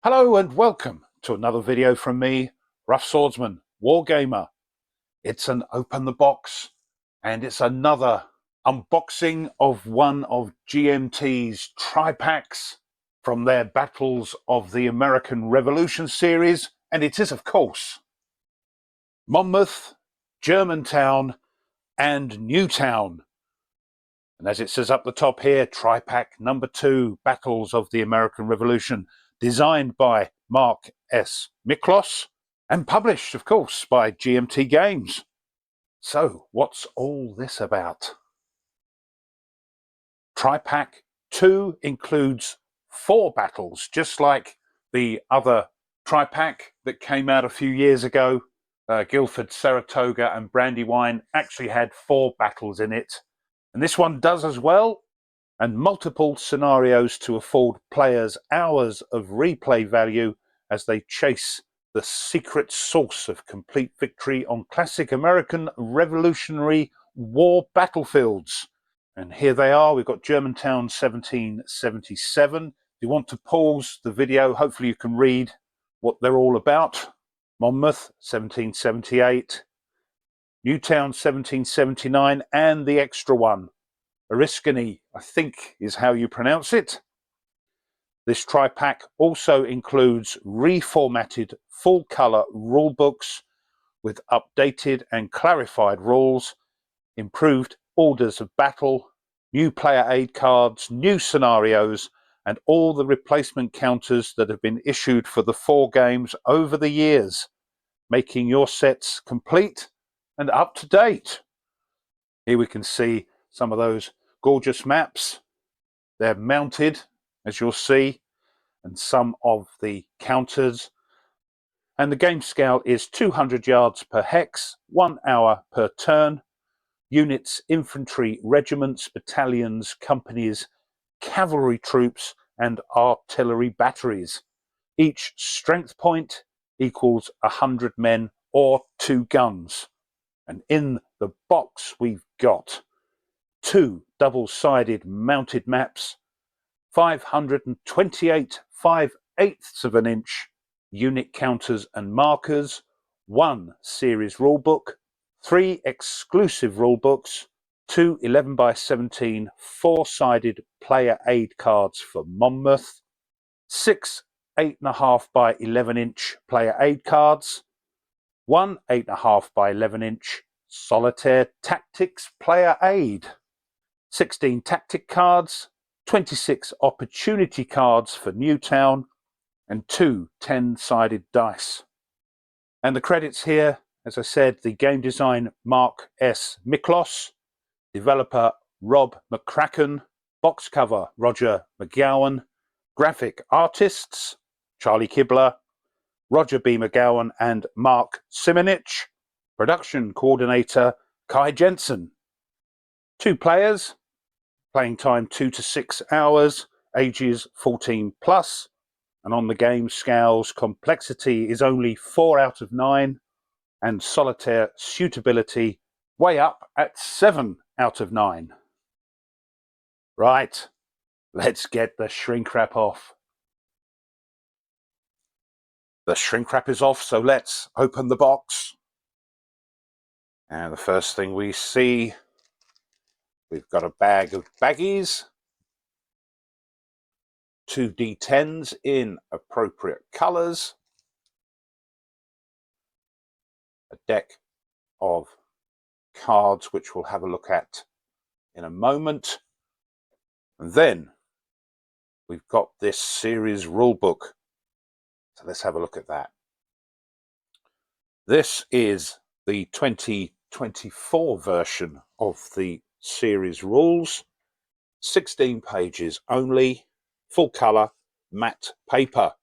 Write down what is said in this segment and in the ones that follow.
Hello and welcome to another video from me, Rough Swordsman, Wargamer. It's an open the box and it's another unboxing of one of GMT's tri-packs from their Battles of the American Revolution series, and it is of course Monmouth, Germantown and Newtown. And as it says up the top here, tri-pack number 2, Battles of the American Revolution, designed by Mark S. Miklos and published, of course, by GMT Games. So, what's all this about? Tri-pack 2 includes 4 battles, just like the other tri-pack that came out a few years ago. Guildford, Saratoga and Brandywine actually had 4 battles in it. And this one does as well, and multiple scenarios to afford players hours of replay value as they chase the secret source of complete victory on classic American Revolutionary War battlefields. And here they are. We've got Germantown 1777. If you want to pause the video, hopefully you can read what they're all about. Monmouth 1778. Newtown 1779 and the extra one, Oriskany, I think is how you pronounce it. This tri-pack also includes reformatted full-colour rulebooks with updated and clarified rules, improved orders of battle, new player aid cards, new scenarios, and all the replacement counters that have been issued for the 4 games over the years, making your sets complete and up to date. Here we can see some of those gorgeous maps. They're mounted, as you'll see, and some of the counters. And the game scale is 200 yards per hex, 1 hour per turn. Units, infantry, regiments, battalions, companies, cavalry troops, and artillery batteries. Each strength point equals 100 men or 2 guns. And in the box we've got 2 double-sided mounted maps, 528 5/8 of an inch unit counters and markers, 1 series rulebook, 3 exclusive rulebooks, 2 11x17 4-sided player aid cards for Monmouth, 6 8.5x11 inch player aid cards, 1 8.5x11 inch solitaire tactics player aid, 16 tactic cards, 26 opportunity cards for Newtown, and 2 10-sided dice. And the credits here, as I said, the game design Mark S. Miklos, developer Rob McCracken, box cover Roger McGowan, graphic artists Charlie Kibler, Roger B. McGowan and Mark Simonich, production coordinator Kai Jensen. 2 players, playing time 2 to 6 hours, ages 14 plus, and on the game scales complexity is only 4 out of 9, and solitaire suitability way up at 7 out of 9. Right, let's get the shrink wrap off. The shrink wrap is off, so let's open the box. And the first thing we see, we've got a bag of baggies, 2 D10s in appropriate colours, a deck of cards which we'll have a look at in a moment, and then we've got this series rulebook. So let's have a look at that. This is the 2024 version of the series rules, 16 pages only, full colour, matte paper.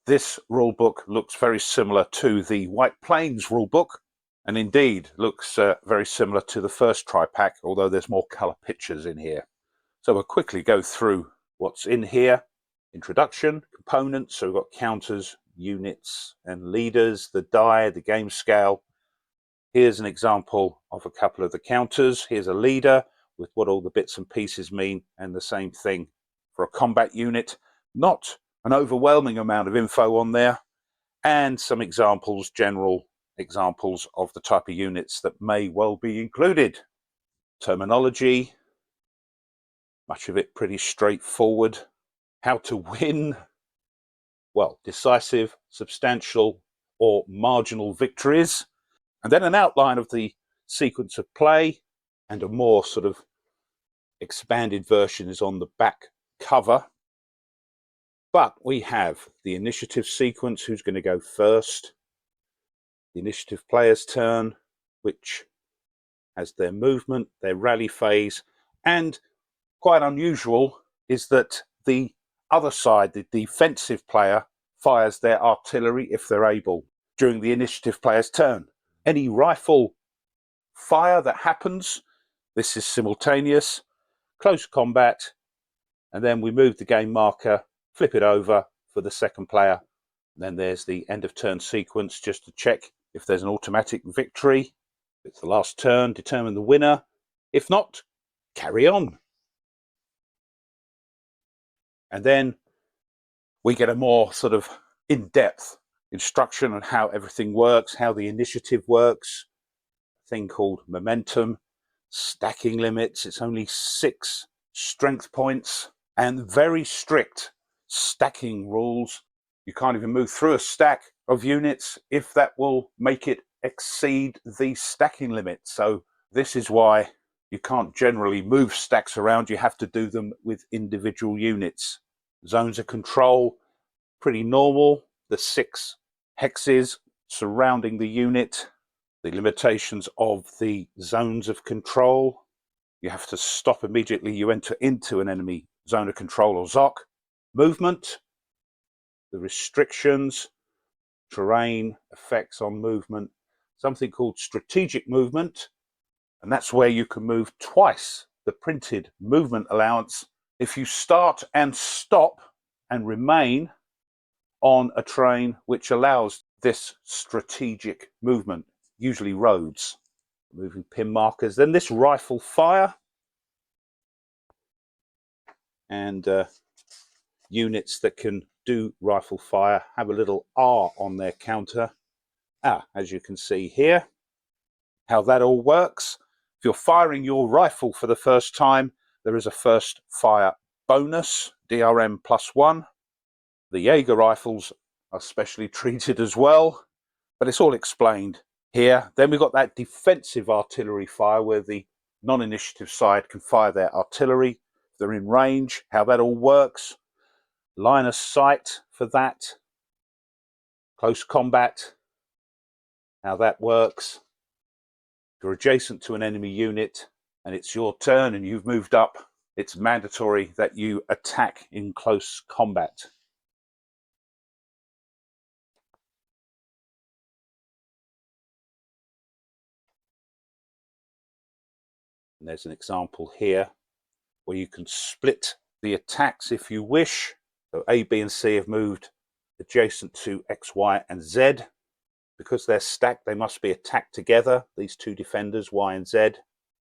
This rulebook looks very similar to the White Plains rulebook, and indeed looks very similar to the first tri-pack, although there's more colour pictures in here. So we'll quickly go through what's in here. Introduction, components, so we've got counters, units and leaders, the die, the game scale. Here's an example of a couple of the counters. Here's a leader with what all the bits and pieces mean, and the same thing for a combat unit. Not an overwhelming amount of info on there, and some examples, general examples of the type of units that may well be included. Terminology, much of it pretty straightforward. How to win, well, decisive, substantial, or marginal victories. And then an outline of the sequence of play, and a more sort of expanded version is on the back cover. But we have the initiative sequence, who's going to go first, the initiative player's turn, which has their movement, their rally phase, and quite unusual is that the other side, the defensive player, fires their artillery if they're able during the initiative player's turn. Any rifle fire that happens, this is simultaneous, close combat, and then we move the game marker, flip it over for the second player. And then there's the end of turn sequence, just to check if there's an automatic victory. If it's the last turn, determine the winner. If not, carry on. And then we get a more sort of in-depth instruction on how everything works, how the initiative works, a thing called momentum, stacking limits. It's only 6 strength points, and very strict stacking rules. You can't even move through a stack of units if that will make it exceed the stacking limit. So this is why you can't generally move stacks around. You have to do them with individual units. Zones of control, pretty normal. The 6 hexes surrounding the unit. The limitations of the zones of control. You have to stop immediately you enter into an enemy zone of control or ZOC. Movement, the restrictions, terrain, effects on movement, something called strategic movement, and that's where you can move twice the printed movement allowance if you start and stop and remain on a terrain which allows this strategic movement, usually roads. Moving pin markers. Then this rifle fire, and units that can do rifle fire have a little R on their counter. As you can see here, how that all works. If you're firing your rifle for the first time, there is a first fire bonus, DRM +1. The Jaeger rifles are specially treated as well, but it's all explained here. Then we've got that defensive artillery fire where the non-initiative side can fire their artillery if they're in range, how that all works. Line of sight for that. Close combat, how that works. If you're adjacent to an enemy unit and it's your turn and you've moved up, it's mandatory that you attack in close combat. And there's an example here where you can split the attacks if you wish. So A, B, and C have moved adjacent to X, Y, and Z. Because they're stacked, they must be attacked together, these 2 defenders, Y and Z.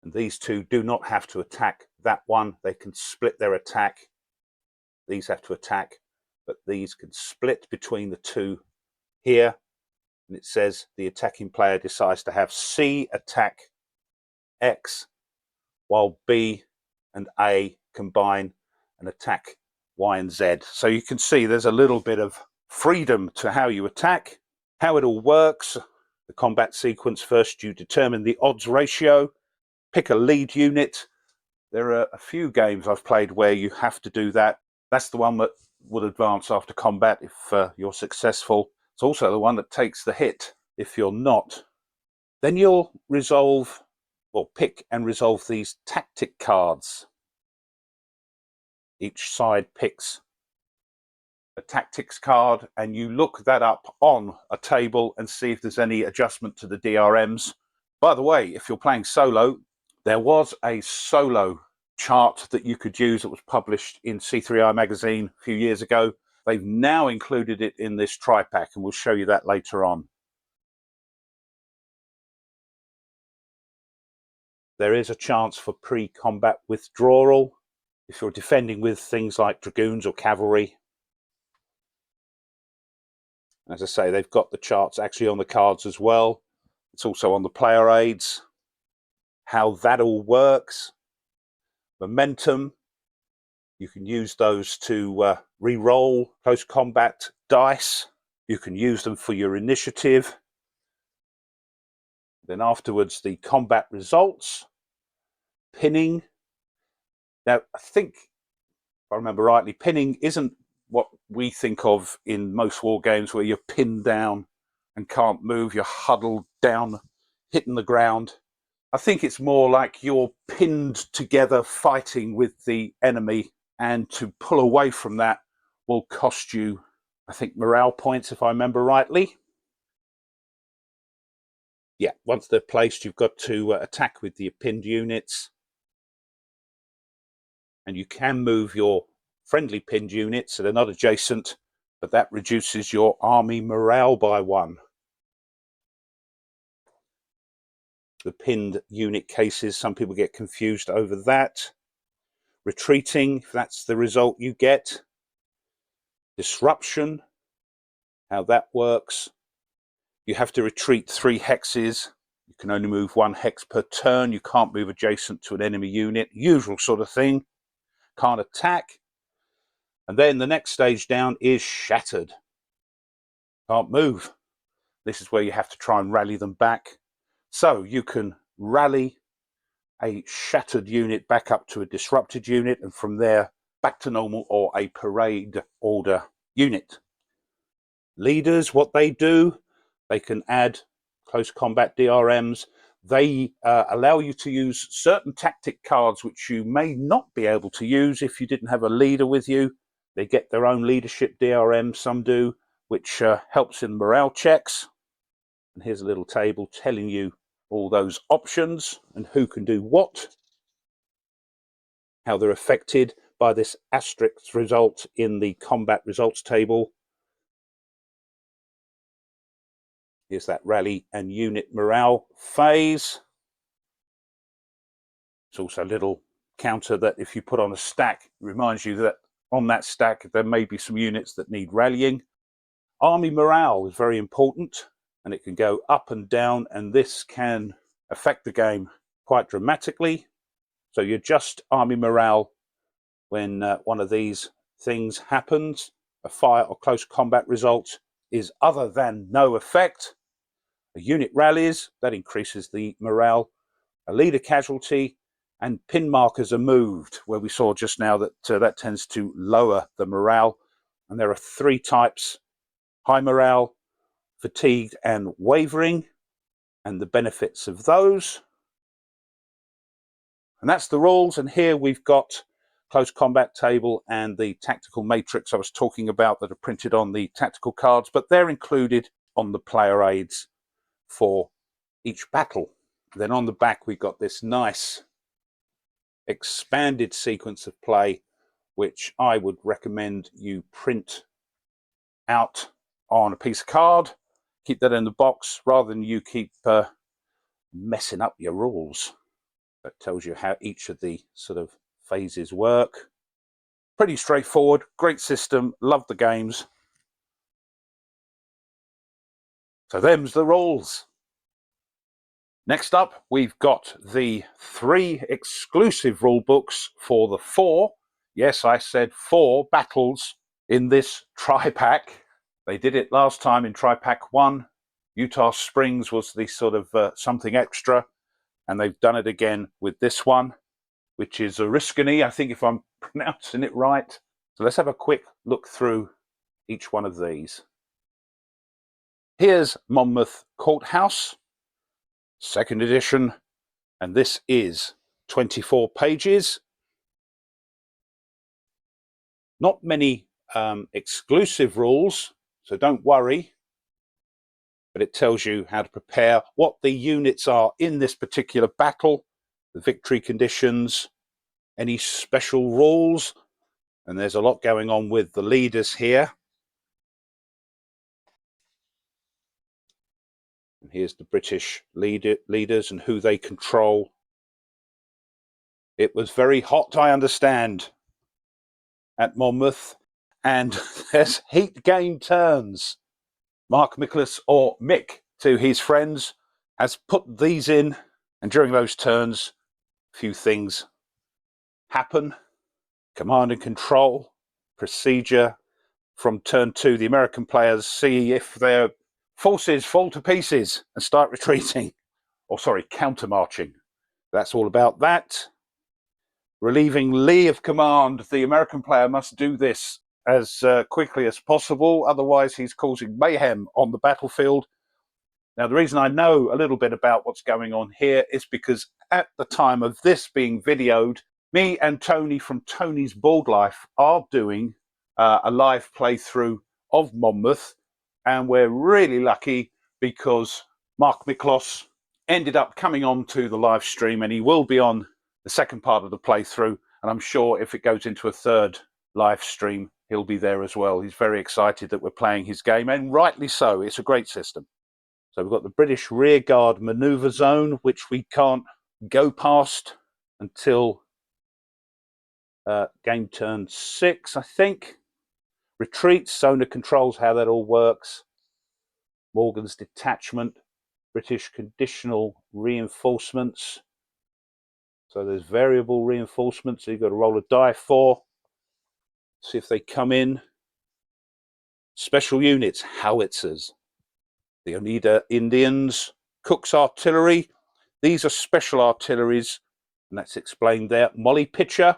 And these 2 do not have to attack that one. They can split their attack. These have to attack, but these can split between the 2 here. And it says the attacking player decides to have C attack X, while B and A combine and attack Y and Z. So you can see there's a little bit of freedom to how you attack, how it all works. The combat sequence, first you determine the odds ratio, pick a lead unit. There are a few games I've played where you have to do that. That's the one that will advance after combat if you're successful. It's also the one that takes the hit if you're not. Then you'll resolve, or pick and resolve, these tactic cards. Each side picks a tactics card and you look that up on a table and see if there's any adjustment to the DRMs. By the way, if you're playing solo, there was a solo chart that you could use that was published in C3I magazine a few years ago. They've now included it in this tri-pack and we'll show you that later on. There is a chance for pre-combat withdrawal if you're defending with things like dragoons or cavalry. As I say, they've got the charts actually on the cards as well. It's also on the player aids, how that all works. Momentum, you can use those to re-roll close combat dice. You can use them for your initiative. Then afterwards, the combat results, pinning. Now, I think, if I remember rightly, pinning isn't what we think of in most war games where you're pinned down and can't move, you're huddled down, hitting the ground. I think it's more like you're pinned together fighting with the enemy, and to pull away from that will cost you, I think, morale points, if I remember rightly. Yeah, once they're placed, you've got to attack with the pinned units. And you can move your friendly pinned units, so they're not adjacent, but that reduces your army morale by 1. The pinned unit cases, some people get confused over that. Retreating, if that's the result you get. Disruption, how that works. You have to retreat 3 hexes. You can only move 1 hex per turn. You can't move adjacent to an enemy unit. Usual sort of thing. Can't attack. And then the next stage down is shattered. Can't move. This is where you have to try and rally them back. So you can rally a shattered unit back up to a disrupted unit, and from there back to normal or a parade order unit. Leaders, what they do, they can add close combat DRMs. They allow you to use certain tactic cards which you may not be able to use if you didn't have a leader with you. They get their own leadership DRM, some do, which helps in morale checks. And here's a little table telling you all those options and who can do what, how they're affected by this asterisk result in the combat results table. Here's that rally and unit morale phase. It's also a little counter that if you put on a stack, it reminds you that on that stack there may be some units that need rallying. Army morale is very important, and it can go up and down, and this can affect the game quite dramatically. So you adjust army morale when one of these things happens. A fire or close combat result is other than no effect. A unit rallies, that increases the morale. A leader casualty, and pin markers are moved, where we saw just now that that tends to lower the morale. And there are 3 types: high morale, fatigued, and wavering, and the benefits of those. And that's the rules. And here we've got close combat table and the tactical matrix I was talking about that are printed on the tactical cards, but they're included on the player aids for each battle. Then on the back we've got this nice expanded sequence of play, which I would recommend you print out on a piece of card. Keep that in the box rather than you keep messing up your rules. That tells you how each of the sort of phases work. Pretty straightforward, great system, love the games. So them's the rules. Next up, we've got the 3 exclusive rule books for the 4, yes, I said 4 battles in this tri-pack. They did it last time in tri-pack 1. Utah Springs was the sort of something extra, and they've done it again with this one, which is Oriskany, I think, if I'm pronouncing it right. So let's have a quick look through each one of these. Here's Monmouth Courthouse, 2nd edition, and this is 24 pages. Not many exclusive rules, so don't worry, but it tells you how to prepare, what the units are in this particular battle, the victory conditions, any special rules, and there's a lot going on with the leaders here. And here's the British leaders and who they control. It was very hot, I understand, at Monmouth, and there's heat gain turns. Mark, Miklos, or Mick to his friends, has put these in, and during those turns, a few things happen. Command and control, procedure. From turn 2, the American players see if their forces fall to pieces and start retreating, or sorry, counter-marching. That's all about that. Relieving Lee of command, the American player must do this as quickly as possible, otherwise he's causing mayhem on the battlefield. Now, the reason I know a little bit about what's going on here is because at the time of this being videoed, me and Tony from Tony's Board Life are doing a live playthrough of Monmouth, and we're really lucky because Mark Miklos ended up coming on to the live stream, and he will be on the second part of the playthrough, and I'm sure if it goes into a third live stream, he'll be there as well. He's very excited that we're playing his game, and rightly so. It's a great system. So we've got the British rearguard manoeuvre zone, which we can't go past until game turn 6, I think. Retreat, Sona controls how that all works. Morgan's detachment, British conditional reinforcements. So there's variable reinforcements. So you've got to roll a die for, see if they come in. Special units, howitzers. The Oneida Indians, Cook's artillery. These are special artilleries, and that's explained there. Molly Pitcher.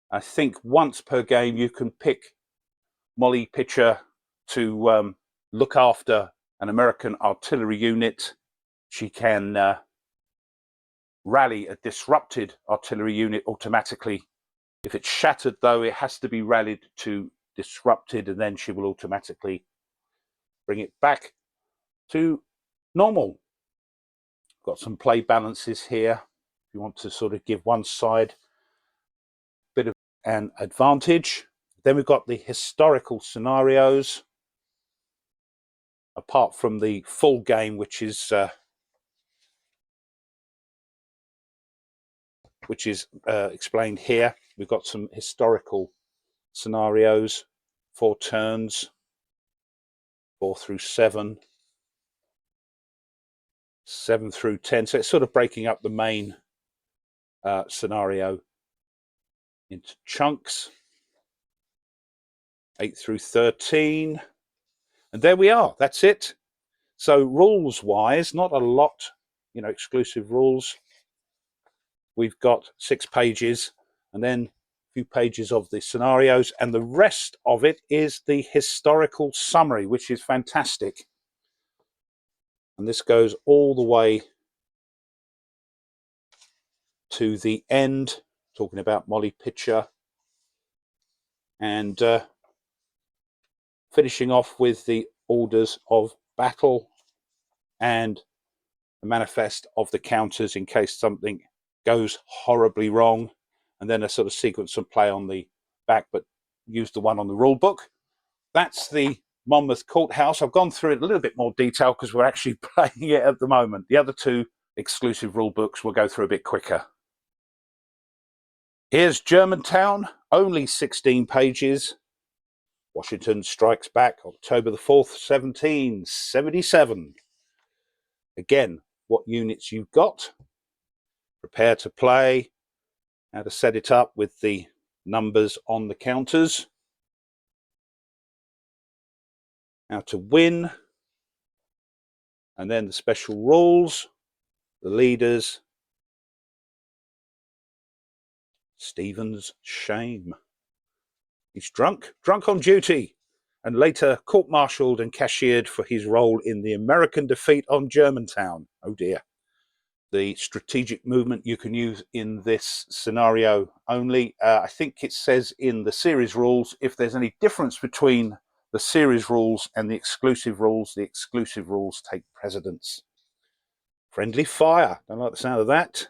I think once per game you can pick Molly Pitcher to look after an American artillery unit. She can rally a disrupted artillery unit automatically. If it's shattered, though, it has to be rallied to disrupted, and then she will automatically bring it back to normal. Got some play balances here. If you want to sort of give one side a bit of an advantage. Then we've got the historical scenarios, apart from the full game, which is explained here. We've got some historical scenarios, 4 turns, 4 through 7, 7 through 10. So it's sort of breaking up the main scenario into chunks, 8 through 13. And there we are. That's it. So rules-wise, not a lot, exclusive rules. We've got 6 pages, and then a few pages of the scenarios, and the rest of it is the historical summary, which is fantastic. And this goes all the way to the end, talking about Molly Pitcher, and finishing off with the orders of battle and a manifest of the counters in case something goes horribly wrong, and then a sort of sequence and play on the back, but use the one on the rule book. That's the Monmouth Courthouse. I've gone through it in a little bit more detail because we're actually playing it at the moment. The other 2 exclusive rule books we'll go through a bit quicker. Here's Germantown, only 16 pages. Washington strikes back October the 4th, 1777. Again, what units you've got, prepare to play, how to set it up with the numbers on the counters, how to win, and then the special rules, the leaders, Stephen's shame. He's drunk on duty, and later court-martialed and cashiered for his role in the American defeat on Germantown. Oh dear. The strategic movement you can use in this scenario only. I think it says in the series rules, if there's any difference between the series rules and the exclusive rules take precedence. Friendly fire. Don't like the sound of that.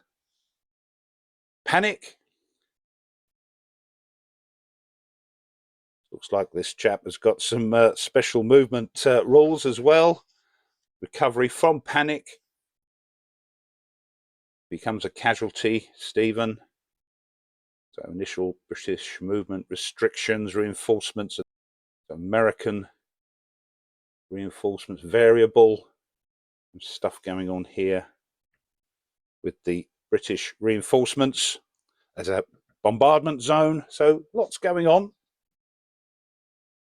Panic. Looks like this chap has got some special movement rules as well. Recovery from panic. Becomes a casualty, Stephen. So initial British movement restrictions, reinforcements, American Reinforcements variable. Some stuff going on here with the British reinforcements as a bombardment zone. So lots going on.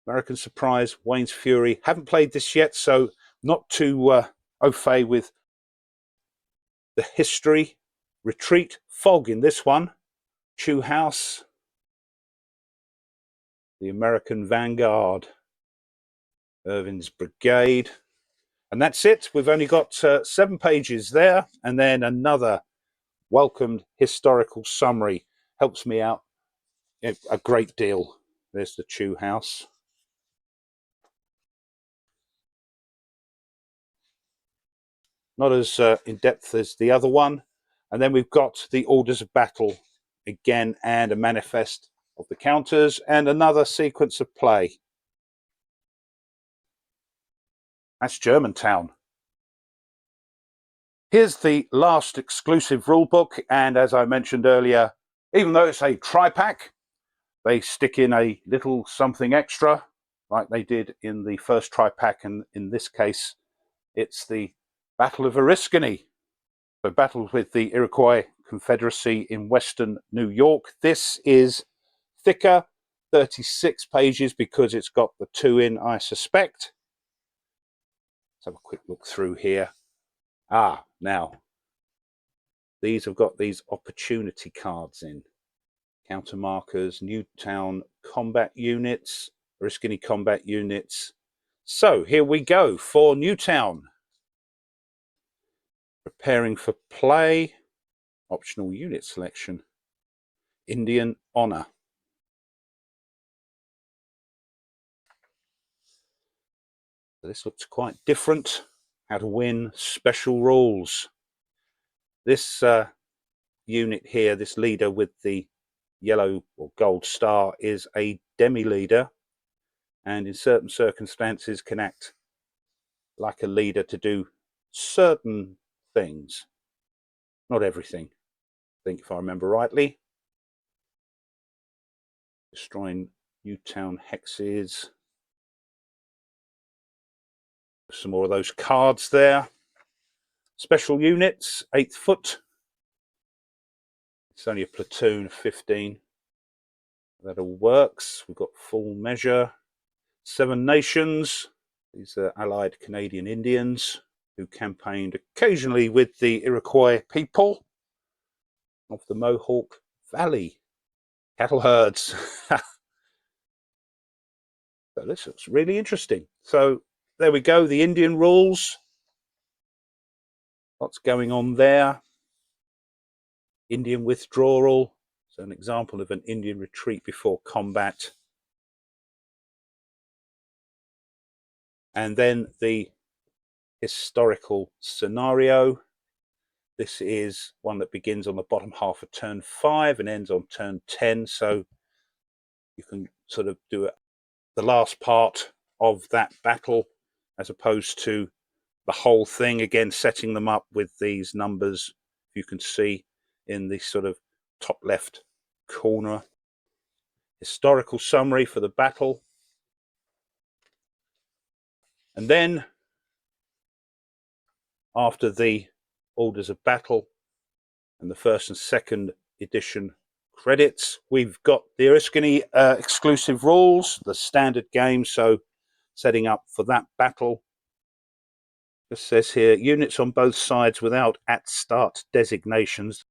American Surprise, Wayne's Fury. Haven't played this yet, so not too au fait with the history. Retreat, Fog in this one. Chew House. The American Vanguard. Irving's Brigade. And that's it. We've only got 7 pages there, and then another welcomed historical summary. Helps me out a great deal. There's the Chew House. Not as in depth as the other one. And then we've got the Orders of Battle again, and a manifest of the counters, and another sequence of play. That's Germantown. Here's the last exclusive rulebook, and as I mentioned earlier, even though it's a tri-pack, they stick in a little something extra, like they did in the first tri-pack, and in this case, it's the Battle of Oriskany. So battled with the Iroquois Confederacy in Western New York. This is thicker, 36 pages, because it's got the 2 in, I suspect. Let's have a quick look through here. Now, these have got these opportunity cards in. Counter markers, Newtown combat units, Oriskany combat units. So here we go for Newtown. Preparing for play, optional unit selection, Indian Honor. So this looks quite different. How to win, special rules. This unit here, this leader with the yellow or gold star, is a demi-leader, and in certain circumstances can act like a leader to do certain things. Not everything, I think, if I remember rightly. Destroying Newtown hexes. Some more of those cards there. Special units, 8th foot. It's only a platoon of 15. That all works. We've got full measure. 7 nations. These are allied Canadian Indians who campaigned occasionally with the Iroquois people of the Mohawk Valley. Cattle herds. So this looks really interesting. So there we go, the Indian rules. What's going on there? Indian withdrawal. So an example of an Indian retreat before combat. And then the historical scenario. This is one that begins on the bottom half of turn 5 and ends on turn 10. So you can sort of do it, the last part of that battle, as opposed to the whole thing. Again, setting them up with these numbers you can see in the sort of top left corner. Historical summary for the battle. And then after the Orders of Battle and the 1st and 2nd edition credits, we've got the Oriskany exclusive rules, the standard game. So setting up for that battle. It says here, units on both sides without at start designations.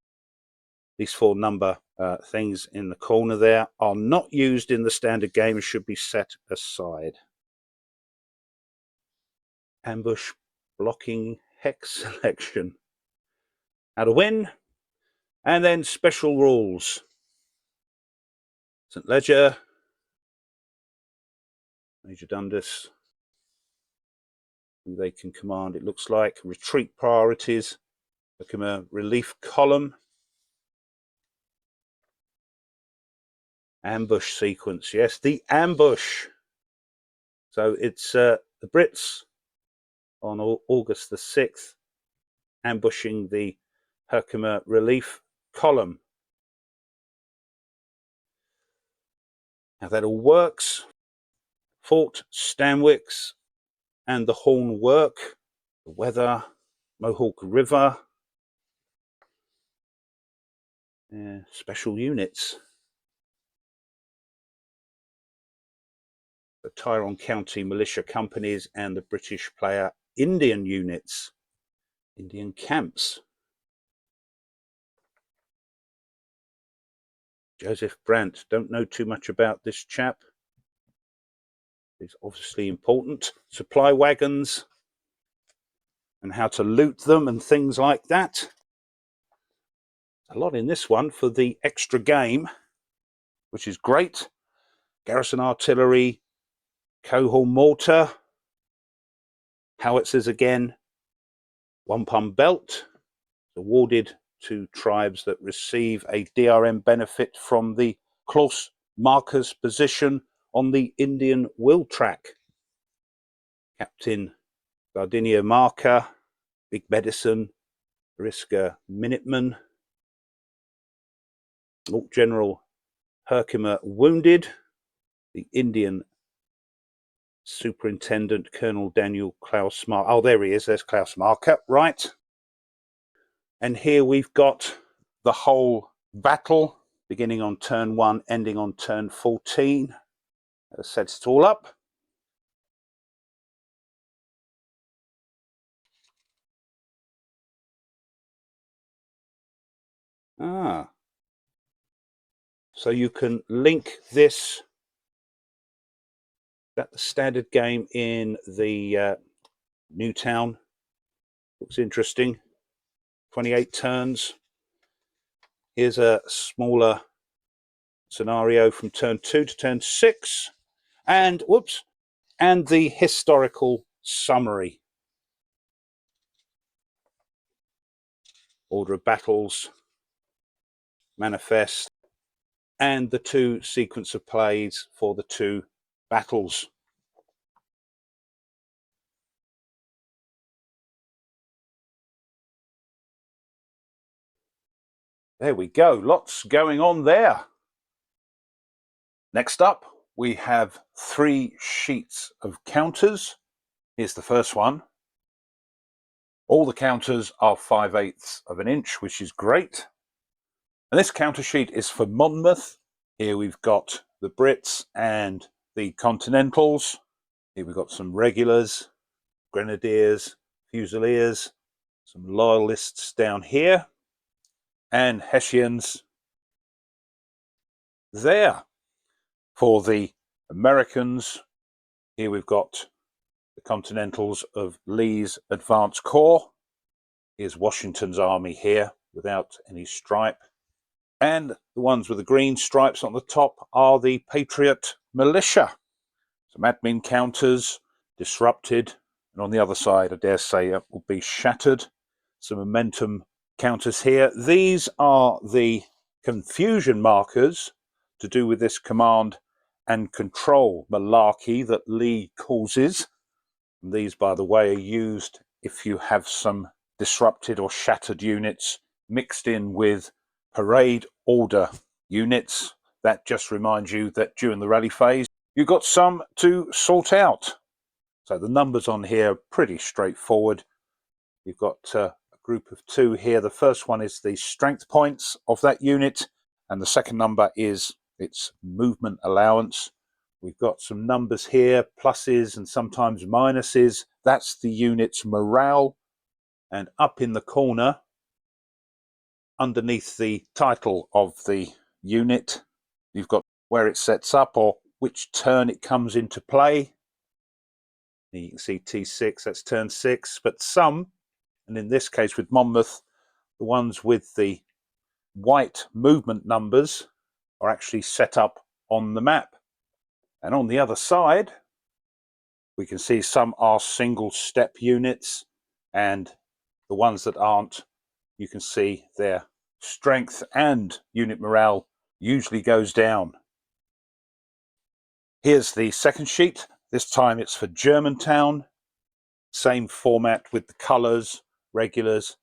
These 4 number things in the corner there are not used in the standard game and should be set aside. Ambush, blocking, hex selection. How to win. And then special rules. St. Ledger, Major Dundas, who they can command, it looks like. Retreat priorities, Wargamer relief column. Ambush sequence, yes, the ambush. So it's the Brits on August the 6th, ambushing the Wargamer relief column. How that all works. Fort Stanwix and the horn work, the weather, Mohawk River, special units. The Tyrone County Militia Companies and the British player Indian units, Indian camps. Joseph Brandt, don't know too much about this chap. He's obviously important. Supply wagons and how to loot them and things like that. A lot in this one for the extra game, which is great. Garrison artillery, Cohorn mortar, howitzers again, wampum belt, awarded to tribes that receive a DRM benefit from the close markers position on the Indian will track. Captain Gardenia marker, Big Medicine, Risker Minuteman, General Herkimer wounded, the Indian Superintendent Colonel Daniel Klaus Marker. Oh, there he is. There's Klaus Marker, right. And here we've got the whole battle, beginning on turn 1, ending on turn 14. That sets it all up. So you can link this, that the standard game in the Newtown. Looks interesting. 28 turns. Here's a smaller scenario from turn 2 to turn 6. And, whoops, and the historical summary. Order of battles, manifest, and the 2 sequence of plays for the 2 battles. There we go, lots going on there. Next up, we have 3 sheets of counters. Here's the first one. All the counters are 5/8 of an inch, which is great. And this counter sheet is for Monmouth. Here we've got the Brits and the Continentals. Here we've got some regulars, Grenadiers, Fusiliers, some Loyalists down here, and Hessians there. For the Americans, here we've got the Continentals of Lee's Advance Corps. Here's Washington's army here without any stripe. And the ones with the green stripes on the top are the Patriot Militia. Some admin counters, disrupted, and on the other side, I dare say, it will be shattered. Some momentum counters here. These are the confusion markers to do with this command and control malarkey that Lee causes. And these, by the way, are used if you have some disrupted or shattered units mixed in with parade order units. That just reminds you that during the rally phase, you've got some to sort out. So the numbers on here are pretty straightforward. You've got a group of 2 here. The first one is the strength points of that unit, and the second number is its movement allowance. We've got some numbers here, pluses and sometimes minuses. That's the unit's morale. And up in the corner, underneath the title of the unit, you've got where it sets up or which turn it comes into play. You can see T6, that's turn 6, but some, and in this case with Monmouth, the ones with the white movement numbers are actually set up on the map. And on the other side, we can see some are single step units, and the ones that aren't, you can see their strength and unit morale usually goes down. Here's the second sheet. This time it's for Germantown. Same format with the colours, regulars,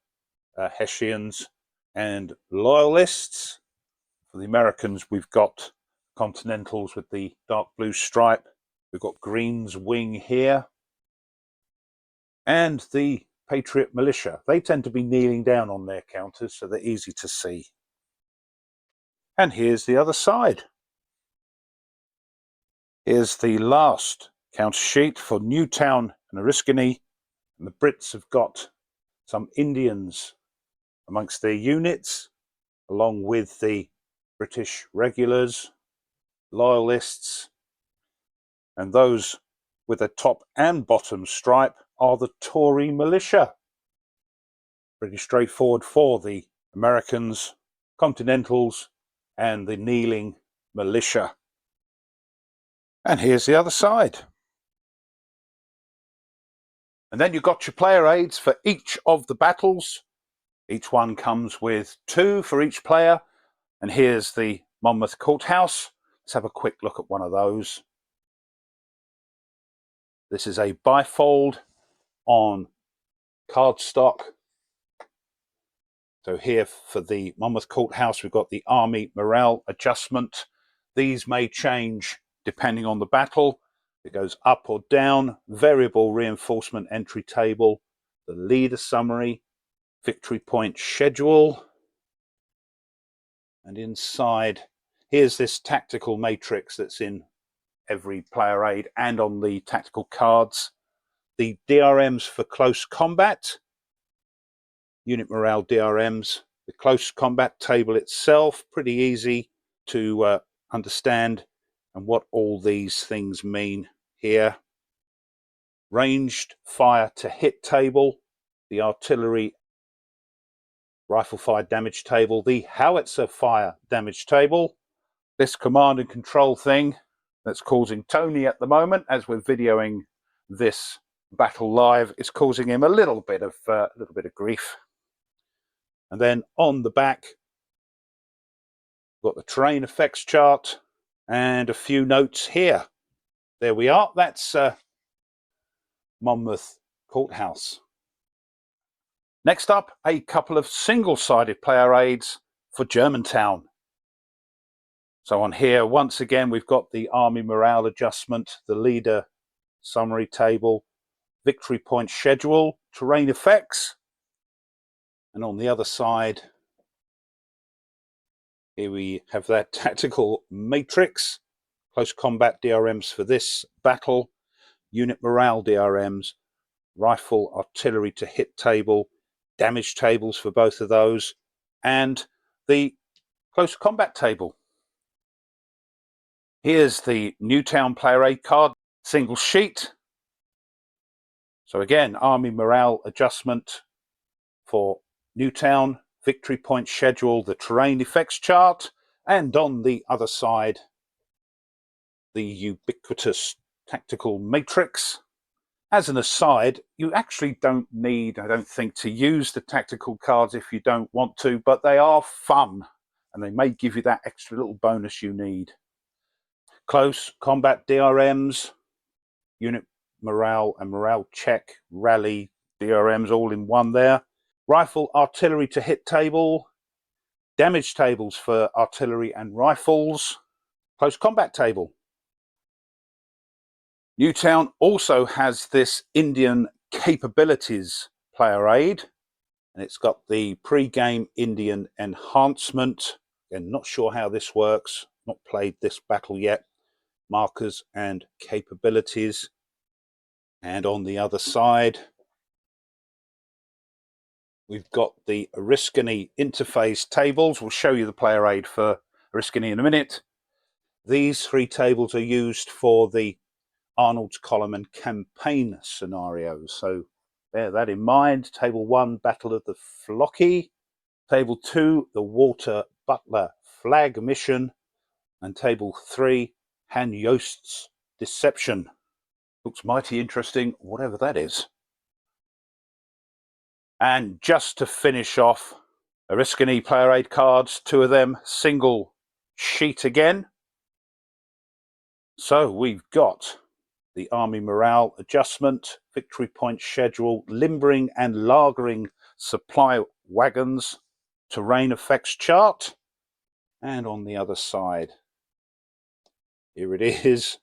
Hessians, and Loyalists. For the Americans, we've got Continentals with the dark blue stripe. We've got Green's Wing here. and the Patriot Militia. They tend to be kneeling down on their counters, so they're easy to see. And here's the other side. Here's the last counter sheet for Newtown and Oriskany, and the Brits have got some Indians amongst their units, along with the British regulars, loyalists, and those with a top and bottom stripe are the Tory militia. Pretty straightforward for the Americans, Continentals, and the kneeling militia. And here's the other side. And then you've got your player aids for each of the battles. Each one comes with 2 for each player. And here's the Monmouth Courthouse. Let's have a quick look at one of those. This is a bifold on cardstock. So here for the Monmouth Courthouse, we've got the Army Morale Adjustment. These may change depending on the battle. It goes up or down. Variable reinforcement entry table, the leader summary, victory point schedule. And inside, here's this tactical matrix that's in every player aid and on the tactical cards. The DRMs for close combat, unit morale DRMs, the close combat table itself, pretty easy to understand, and what all these things mean here. Ranged fire to hit table, the artillery rifle fire damage table, the howitzer fire damage table. This command and control thing that's causing Tony at the moment, as we're videoing this battle live, is causing him a little bit of grief. And then on the back, we've got the terrain effects chart and a few notes here. There we are. That's Monmouth Courthouse. Next up, a couple of single-sided player aids for Germantown. So on here, once again, we've got the Army Morale Adjustment, the Leader Summary Table, Victory Point Schedule, Terrain Effects, and on the other side, here we have that Tactical Matrix, Close Combat DRMs for this battle, Unit Morale DRMs, Rifle Artillery to Hit Table, Damage tables for both of those, and the Close Combat Table. Here's the Newtown player aid card, single sheet. So again, Army Morale Adjustment for Newtown, Victory Point Schedule, the Terrain Effects chart, and on the other side, the ubiquitous Tactical Matrix. As an aside, you actually don't need, I don't think, to use the tactical cards if you don't want to, but they are fun, and they may give you that extra little bonus you need. Close Combat DRMs, Unit Morale and Morale Check, Rally DRMs all in one there. Rifle Artillery to Hit Table, Damage tables for artillery and rifles, Close Combat Table. Newtown also has this Indian Capabilities player aid, and it's got the pre-game Indian enhancement. Again, not sure how this works, not played this battle yet. Markers and capabilities. And on the other side, we've got the Oriskany interface tables. We'll show you the player aid for Oriskany in a minute. These 3 tables are used for the Arnold's column and campaign scenarios. So bear that in mind. Table 1, Battle of the Flocky. Table 2, the Walter Butler flag mission. And table 3, Han Yost's deception. Looks mighty interesting, whatever that is. And just to finish off, Oriskany player aid cards, 2 of them, single sheet again. So we've got the Army Morale Adjustment, Victory Point Schedule, Limbering and Lagering Supply Wagons, Terrain Effects Chart, and on the other side, here it is,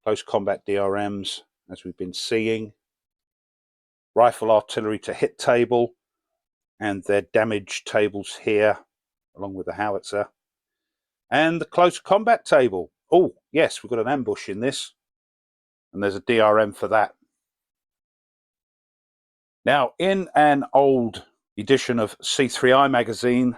Close Combat DRMs, as we've been seeing, rifle artillery to hit table, and their damage tables here, along with the howitzer, and the close combat table. Oh, yes, we've got an ambush in this, and there's a DRM for that. Now, in an old edition of C3I magazine,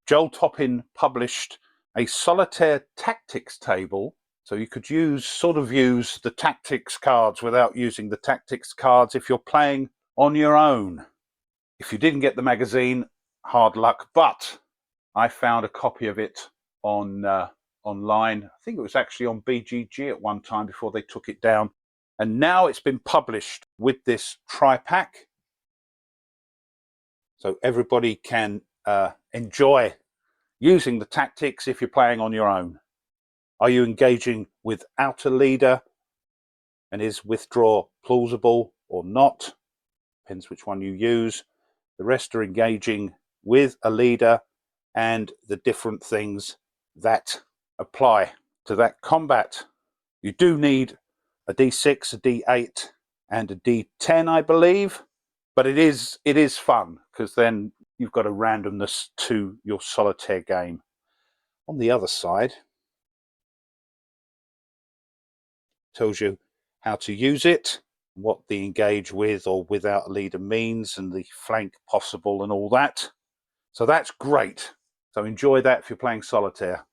Joel Toppin published a solitaire tactics table, so you could use the tactics cards without using the tactics cards if you're playing on your own. If you didn't get the magazine, hard luck, but I found a copy of it on online. I think it was actually on BGG at one time before they took it down. And now it's been published with this tri-pack, so everybody can enjoy using the tactics if you're playing on your own. Are you engaging without a leader, and is withdraw plausible or not? Depends which one you use. The rest are engaging with a leader and the different things that apply to that combat. You do need a D6, a D8, and a D10, I believe, but it is fun because then you've got a randomness to your solitaire game. On the other side, tells you how to use it, what the engage with or without a leader means, and the flank possible and all that. So that's great. So enjoy that if you're playing solitaire.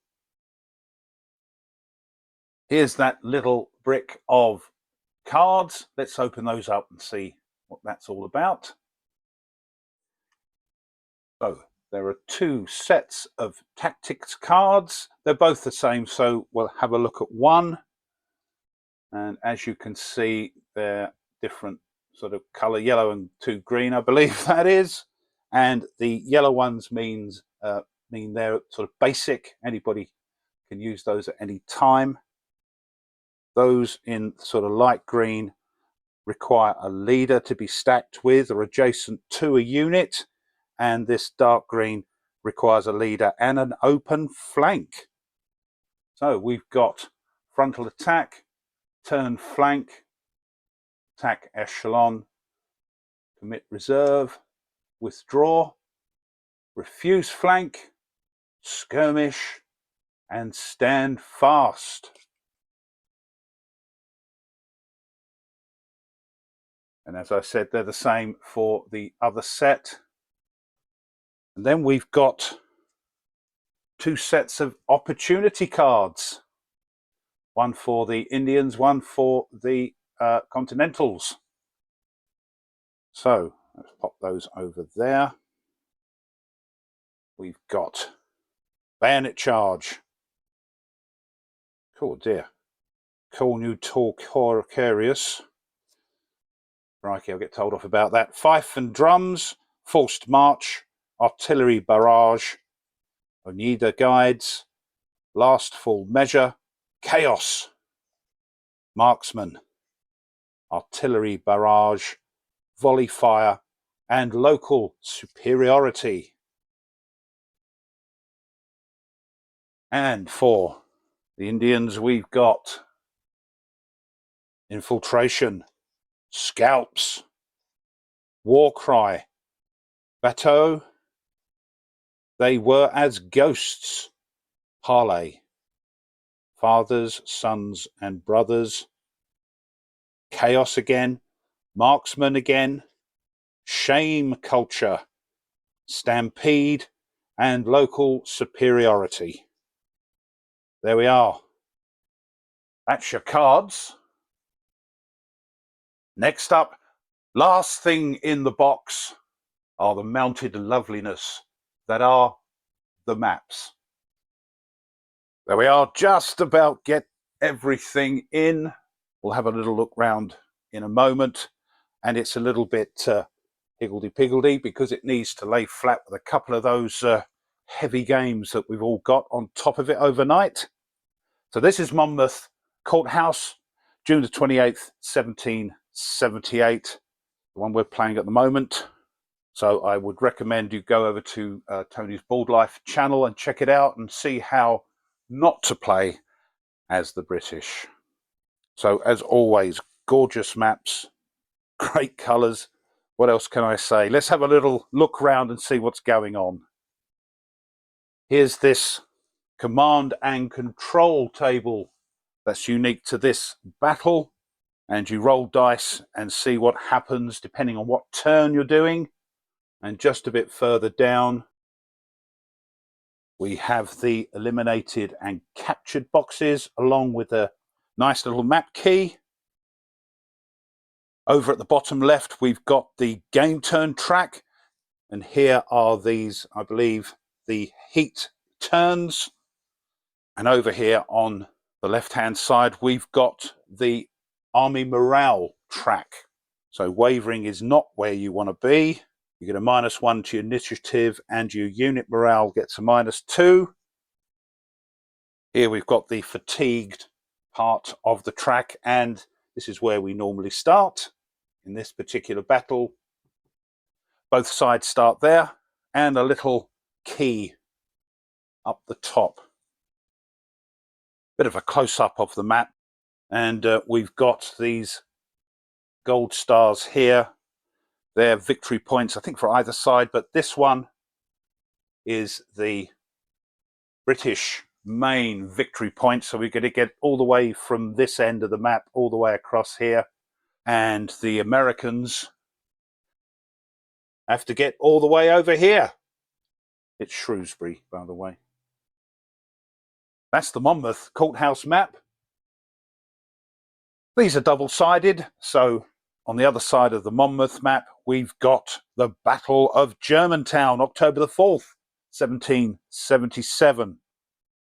Here's that little brick of cards. Let's open those up and see what that's all about. So there are two sets of tactics cards. They're both the same, so we'll have a look at one. And as you can see, they're different sort of color, yellow and two green, I believe that is. And the yellow ones mean they're sort of basic. Anybody can use those at any time. Those in sort of light green require a leader to be stacked with or adjacent to a unit. And this dark green requires a leader and an open flank. So we've got frontal attack, turn flank, attack echelon, commit reserve, withdraw, refuse flank, skirmish, and stand fast. And as I said, they're the same for the other set. And then we've got two sets of opportunity cards. One for the Indians, one for the Continentals. So let's pop those over there. We've got bayonet charge. Oh dear. Cool new talk Horicarius. Crikey, I'll get told off about that. Fife and drums, forced march, artillery barrage, Oneida guides, last full measure, chaos, marksman, artillery barrage, volley fire, and local superiority. And for the Indians, we've got infiltration, scalps, war cry, bateau, they were as ghosts, parley, fathers, sons, and brothers, chaos again, marksman again, shame culture, stampede, and local superiority. There we are. That's your cards. Next up, last thing in the box are the mounted loveliness that are the maps. There we are, just about get everything in. We'll have a little look round in a moment, and it's a little bit higgledy-piggledy because it needs to lay flat with a couple of those heavy games that we've all got on top of it overnight. So this is Monmouth Courthouse, June the 28th, 1778, the one we're playing at the moment. So I would recommend you go over to Tony's Board Life channel and check it out and see how not to play as the British. So as always, gorgeous maps, great colours, What else can I say? Let's have a little look round and see what's going on. Here's this command and control table that's unique to this battle, and you roll dice and see what happens depending on what turn you're doing. And just a bit further down, we have the eliminated and captured boxes along with a nice little map key. Over at the bottom left, we've got the game turn track, and here are these, I believe, the heat turns. And over here on the left-hand side, we've got the army morale track. So wavering is not where you want to be. You get a -1 to your initiative, and your unit morale gets a -2. Here we've got the fatigued part of the track, and this is where we normally start in this particular battle. Both sides start there, and a little key up the top. Bit of a close-up of the map, and we've got these gold stars here. They're victory points, I think, for either side, but this one is the British main victory point, so we're going to get all the way from this end of the map all the way across here, and the Americans have to get all the way over here. It's Shrewsbury, by the way. That's the Monmouth Courthouse map. These are double-sided, so on the other side of the Monmouth map, we've got the Battle of Germantown, October the 4th, 1777.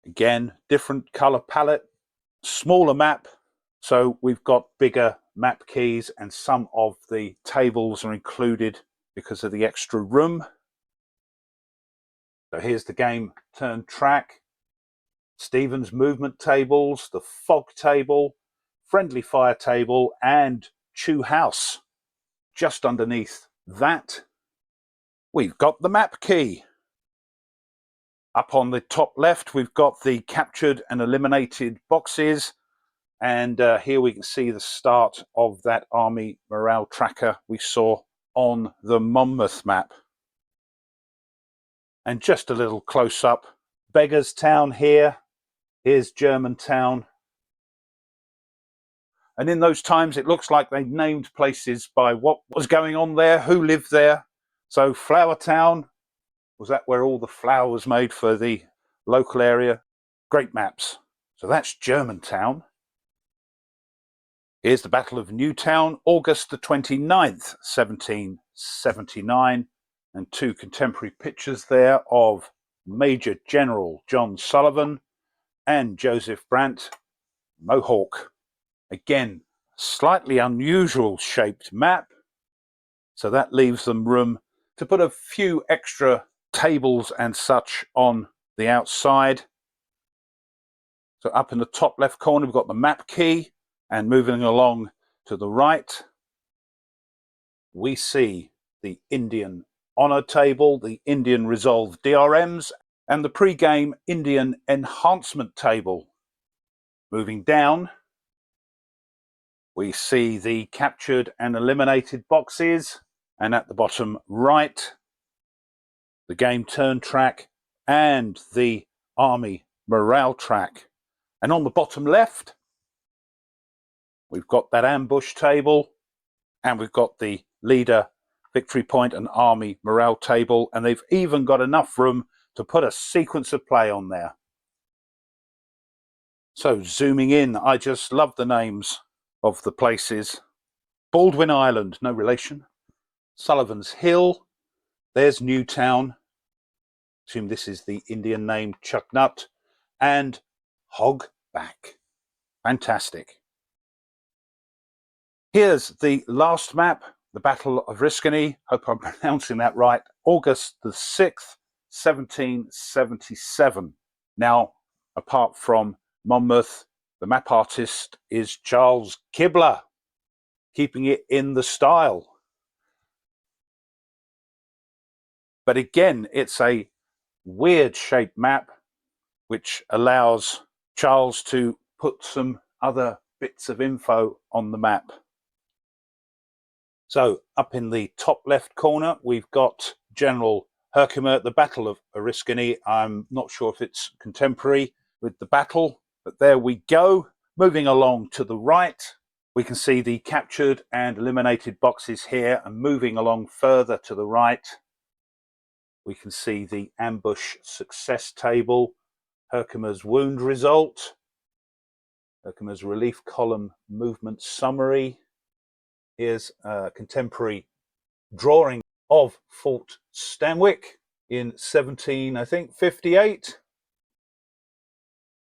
Again, different colour palette, smaller map, so we've got bigger map keys, and some of the tables are included because of the extra room. So here's the game turn track, Stephen's movement tables, the fog table, friendly fire table, and Chew House. Just underneath that, we've got the map key. Up on the top left, we've got the captured and eliminated boxes, and here we can see the start of that army morale tracker we saw on the Monmouth map. And just a little close-up, Beggarstown here, here's Germantown. And in those times, it looks like they named places by what was going on there, who lived there. So Flourtown, was that where all the flour was made for the local area? Great maps. So that's Germantown. Here's the Battle of Newtown, August the 29th, 1779. And two contemporary pictures there of Major General John Sullivan and Joseph Brant, Mohawk. Again, slightly unusual shaped map, so that leaves them room to put a few extra tables and such on the outside. So up in the top left corner, we've got the map key, and moving along to the right, we see the Indian Honour table, the Indian Resolve DRMs, and the pre-game Indian Enhancement table. Moving down, we see the captured and eliminated boxes, and at the bottom right, the game turn track and the army morale track. And on the bottom left, we've got that ambush table, and we've got the leader victory point and army morale table, and they've even got enough room to put a sequence of play on there. So zooming in, I just love the names of the places. Baldwin Island, no relation. Sullivan's Hill, there's Newtown, assume this is the Indian name, Chucknut, and Hogback. Fantastic. Here's the last map, the Battle of Riscony, hope I'm pronouncing that right, August the 6th, 1777. Now, apart from Monmouth, the map artist is Charles Kibler, keeping it in the style. But again, it's a weird shaped map, which allows Charles to put some other bits of info on the map. So up in the top left corner, we've got General Herkimer at the Battle of Oriskany. I'm not sure if it's contemporary with the battle, but there we go. Moving along to the right, we can see the captured and eliminated boxes here, and moving along further to the right, we can see the ambush success table, Herkimer's wound result, Herkimer's relief column movement summary. Here's a contemporary drawing of Fort Stanwick in 58.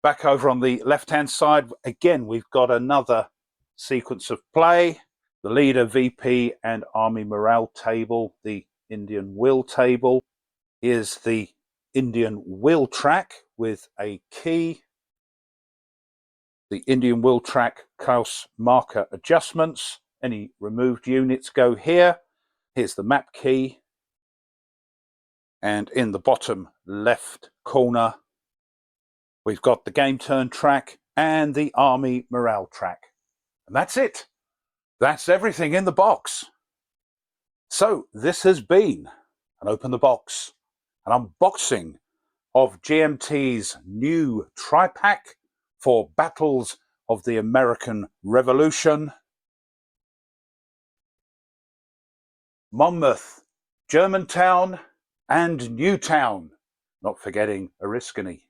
Back over on the left-hand side, again, we've got another sequence of play. The leader, VP, and army morale table, the Indian will table. Here's the Indian will track with a key. The Indian will track chaos marker adjustments. Any removed units go here. Here's the map key. And in the bottom left corner, we've got the game turn track and the army morale track. And that's it. That's everything in the box. So this has been an Open the Box, an unboxing of GMT's new tri-pack for Battles of the American Revolution. Monmouth, Germantown, and Newtown, not forgetting Oriskany.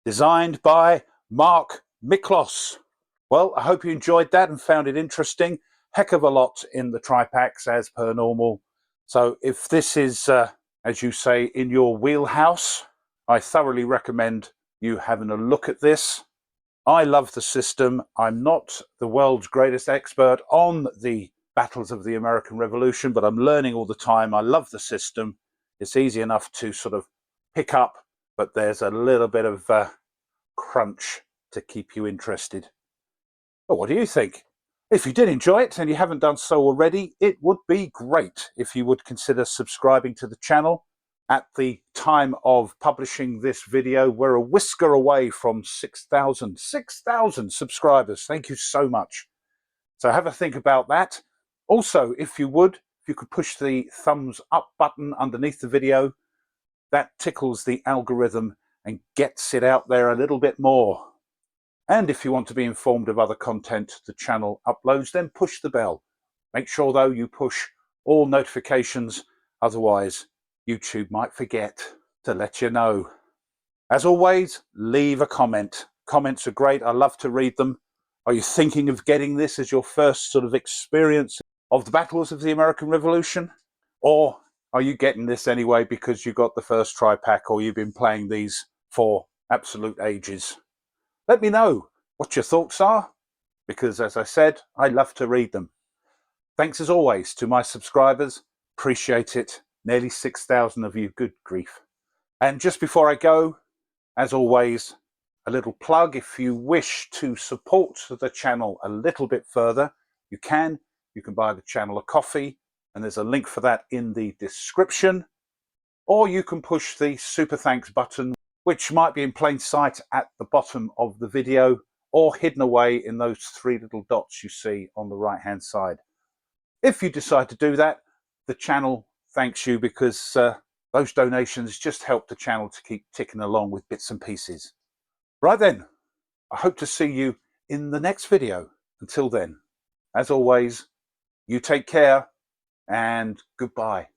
Designed by Mark Miklos. Well, I hope you enjoyed that and found it interesting. Heck of a lot in the tri-packs as per normal. So if this is, as you say, in your wheelhouse, I thoroughly recommend you having a look at this. I love the system. I'm not the world's greatest expert on the battles of the American Revolution, but I'm learning all the time. I love the system. It's easy enough to sort of pick up, but there's a little bit of crunch to keep you interested. Well, what do you think? If you did enjoy it and you haven't done so already, it would be great if you would consider subscribing to the channel. At the time of publishing this video, we're a whisker away from 6,000 subscribers. Thank you so much. So have a think about that. Also, if you could push the thumbs up button underneath the video, that tickles the algorithm and gets it out there a little bit more. And if you want to be informed of other content the channel uploads, then push the bell. Make sure, though, you push all notifications, otherwise YouTube might forget to let you know. As always, leave a comment. Comments are great. I love to read them. Are you thinking of getting this as your first sort of experience of the battles of the American Revolution? Or are you getting this anyway because you got the first tri-pack, or you've been playing these for absolute ages? Let me know what your thoughts are, because as I said, I love to read them. Thanks as always to my subscribers. Appreciate it. Nearly 6,000 of you, good grief. And just before I go, as always, a little plug. If you wish to support the channel a little bit further, you can. You can buy the channel a coffee, and there's a link for that in the description. Or you can push the super thanks button, which might be in plain sight at the bottom of the video, or hidden away in those three little dots you see on the right hand side. If you decide to do that, the channel thanks you, because those donations just help the channel to keep ticking along with bits and pieces. Right then, I hope to see you in the next video. Until then, as always, you take care and goodbye.